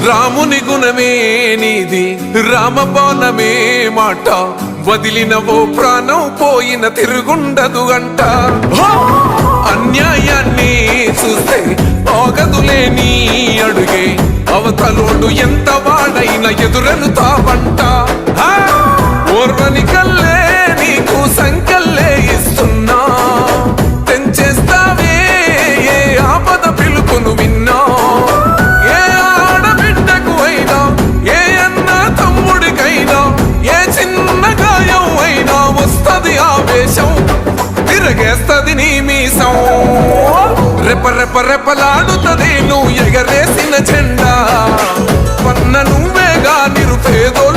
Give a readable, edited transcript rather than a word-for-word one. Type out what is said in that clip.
రాముని గుణమే నీది రామబాణమే మాట వదిలినవో ప్రాణం పోయిన తిరుగుండదు గంట అన్యాయాన్ని చూస్తే ఆగదులే నీ అడుగే అవతలోడు ఎంత వాడైనా ఎదురెనుతావంట ఓర్వని కల్లే నీకు సంకల్లే ఇస్తున్నా తెంచేస్తావే ఏ ఆపద పిలుపును విన్నా ఏ ఆడబిడ్డకు అయినా ఏ అన్న తమ్ముడికైనా ఏ చిన్న గాయం అయినా వస్తది ఆవేశం తిరగేస్తది నీ మీసం రెప రెప రెపలాడుతది నువ్వు ఎగరేసిన జెండా పన్న నువ్వేగా నిరుపేదోళ్ళు